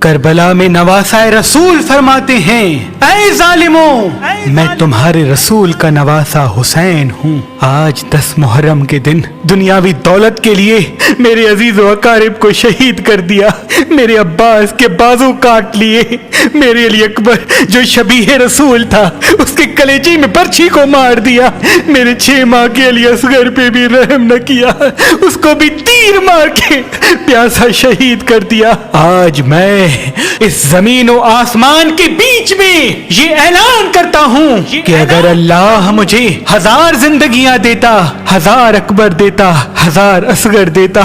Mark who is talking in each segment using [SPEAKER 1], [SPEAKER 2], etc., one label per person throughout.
[SPEAKER 1] کربلا میں نواسائے رسول فرماتے ہیں، اے ظالموں، میں تمہارے رسول کا نواسا حسین ہوں۔ آج 10 محرم کے دن دنیاوی دولت کے لیے میرے عزیز و اقارب کو شہید کر دیا، میرے عباس کے بازو کاٹ لیے، میرے علی اکبر جو شبیہ رسول تھا اس کے کلیجے میں برچھی کو مار دیا، میرے 6 ماہ کے علی اصغر پہ بھی رحم نہ کیا، اس کو بھی تیر مار کے پیاسا شہید کر دیا۔ آج میں اس زمین و آسمان کے بیچ میں یہ اعلان کرتا ہوں کہ اگر اللہ مجھے 1000 زندگیاں دیتا، 1000 اکبر دیتا، 1000 اصغر دیتا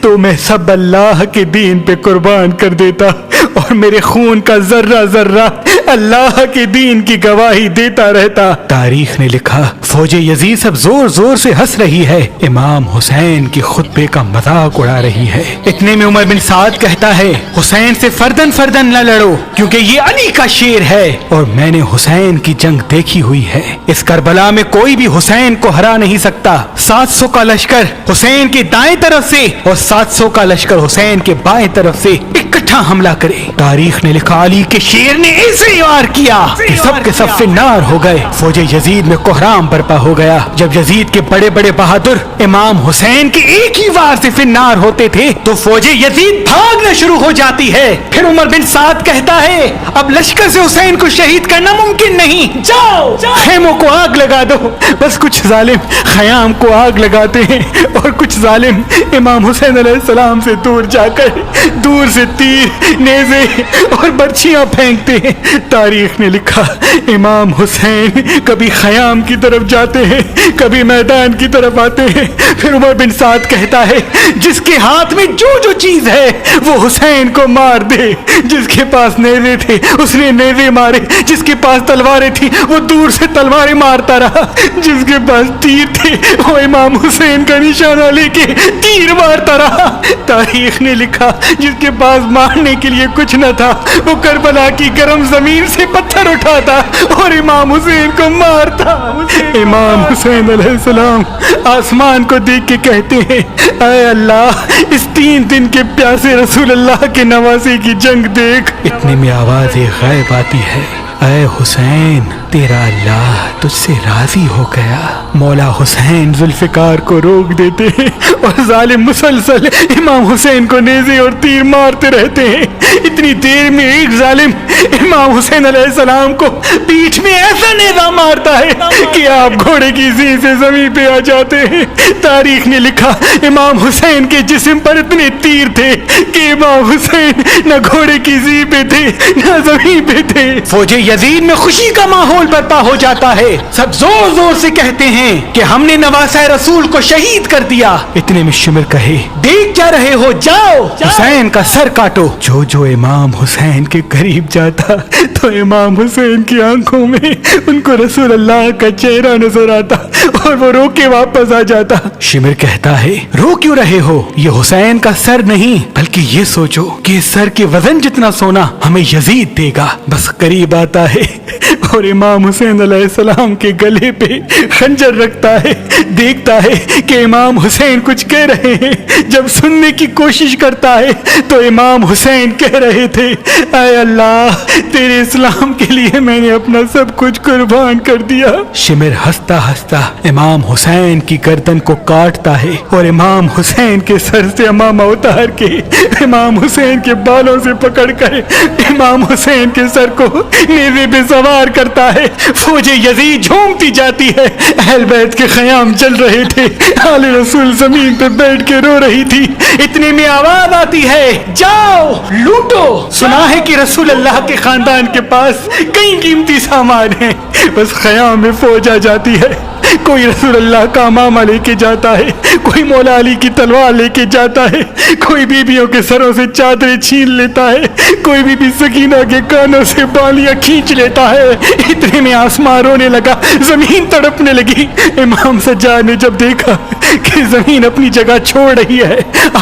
[SPEAKER 1] تو میں سب اللہ کے دین پہ قربان کر دیتا، اور میرے خون کا ذرہ ذرہ اللہ کے دین کی گواہی دیتا رہتا۔ تاریخ نے لکھا، فوج یزید سب زور زور سے ہنس رہی ہے، امام حسین کی خطبے کا مذاق اڑا رہی ہے۔ اتنے میں عمر بن سعد کہتا ہے، حسین سے فردن فردن نہ لڑو کیونکہ یہ علی کا شیر ہے، اور میں نے حسین کی جنگ دیکھی ہوئی ہے، اس کربلا میں کوئی بھی حسین کو ہرا نہیں سکتا۔ 700 کا لشکر حسین کے دائیں طرف سے اور 700 کا لشکر حسین کے بائیں طرف سے اکٹھا حملہ کرے۔ تاریخ نے لکھا، علی کے شیر نے ایسے وار کیا کہ سب کے سب فنار ہو گئے، فوج یزید میں کوہرام برپا ہو گیا۔ جب یزید کے بڑے بڑے بہادر امام حسین کے ایک ہی وار سے فنار ہوتے تھے تو فوج یزید بھاگنا شروع ہو جاتی ہے۔ پھر عمر بن سعد کہتا ہے، اب لشکر سے حسین کو شہید کرنا ممکن نہیں، جاؤ خیموں کو آگ لگا دو۔ بس کچھ ظالم خیام کو آگ لگاتے ہیں اور کچھ ظالم امام حسین علیہ السلام سے دور جا کر دور سے تیر، نیزے اور برچھیاں پھینکتے ہیں۔ تاریخ نے لکھا، امام حسین کبھی خیام کی طرف جاتے ہیں، کبھی میدان کی طرف آتے ہیں۔ پھر عمر بن سعد کہتا ہے، جس کے ہاتھ میں جو چیز ہے وہ حسین کو مار دے۔ جس کے پاس نیزے تھے اس نے نیزے مارے، جس کے پاس تلواریں تھی وہ دور سے تلواریں مارتا رہا، جس کے پاس تیر تھے وہ امام حسین کا نشانہ لے کے تیر مارتا رہا۔ تاریخ نے لکھا، جس کے پاس مارنے کے لیے کچھ نہ تھا وہ کربلا کی گرم زمین سے پتھر اٹھاتا اور امام حسین کو مارتا۔ امام حسین علیہ السلام آسمان کو دیکھ کے کہتے ہیں، اے اللہ، اس 3 دن کے پیاسے رسول اللہ کے نواسے کی جنگ دیکھ۔ اتنے میں آواز غیب آتی ہے، اے حسین، تیرا اللہ تجھ سے راضی ہو گیا۔ مولا حسین ذوالفقار کو روک دیتے ہیں اور ظالم مسلسل امام حسین کو نیزے اور تیر مارتے رہتے ہیں۔ اتنی دیر میں ایک ظالم امام حسین علیہ السلام کو پیٹھ میں ایسا نیزہ مارتا ہے کہ آپ گھوڑے کی زین سے زمین پہ آ جاتے ہیں۔ تاریخ نے لکھا، امام حسین کے جسم پر اتنے تیر تھے کہ امام حسین نہ گھوڑے کی زین پہ تھے نہ زمین پہ تھے۔ فوج یزید میں خوشی کا ماحول برپا ہو جاتا ہے، سب زور زور سے کہتے ہیں کہ ہم نے نواسہ رسول کو شہید کر دیا۔ اتنے میں شمر کہے، دیکھ کیا رہے ہو، جاؤ حسین کا سر کاٹو۔ جو امام حسین کے قریب جاتا تو امام حسین کی آنکھوں میں ان کو رسول اللہ کا چہرہ نظر آتا اور وہ رو کے واپس آ جاتا۔ شمر کہتا ہے، رو کیوں رہے ہو، یہ حسین کا سر نہیں بلکہ یہ سوچو کہ اس سر کے وزن جتنا سونا ہمیں یزید دے گا۔ بس قریب آتا ہے اور امام حسین علیہ السلام کے گلے پہ خنجر رکھتا ہے، دیکھتا ہے کہ امام حسین کچھ کہہ رہے ہیں۔ جب سننے کی کوشش کرتا ہے تو امام حسین کہہ رہے تھے، اے اللہ، تیرے اسلام کے لیے میں نے اپنا سب کچھ قربان کر دیا۔ شمر ہنستا ہنستا امام حسین کی گردن کو کاٹتا ہے اور امام حسین کے سر سے امامہ اتار کے امام حسین کے بالوں سے پکڑ کر امام حسین کے سر کو نیزے پہ سوار کرتا ہے۔ فوج یزید جھومتی جاتی ہے، اہل بیت کے خیام چل رہے تھے، آل رسول زمین پہ بیٹھ کے رو رہی تھی۔ اتنے میں آواز آتی ہے، جاؤ لوٹو۔ سنا ہے کہ رسول اللہ کے خاندان کے پاس کئی قیمتی سامان ہیں، بس خیام میں فوج آ جاتی ہے۔ کوئی رسول اللہ کا امامہ لے کے جاتا ہے، کوئی مولا علی کی تلوار لے کے جاتا ہے، کوئی بیویوں کے سروں سے چادریں چھین لیتا ہے، کوئی بی بی سکینہ کے کانوں سے بالیاں کھینچ لیتا ہے۔ اتنے میں آسمان رونے لگا، زمین تڑپنے لگی۔ امام سجاد نے جب دیکھا کہ زمین اپنی جگہ چھوڑ رہی ہے،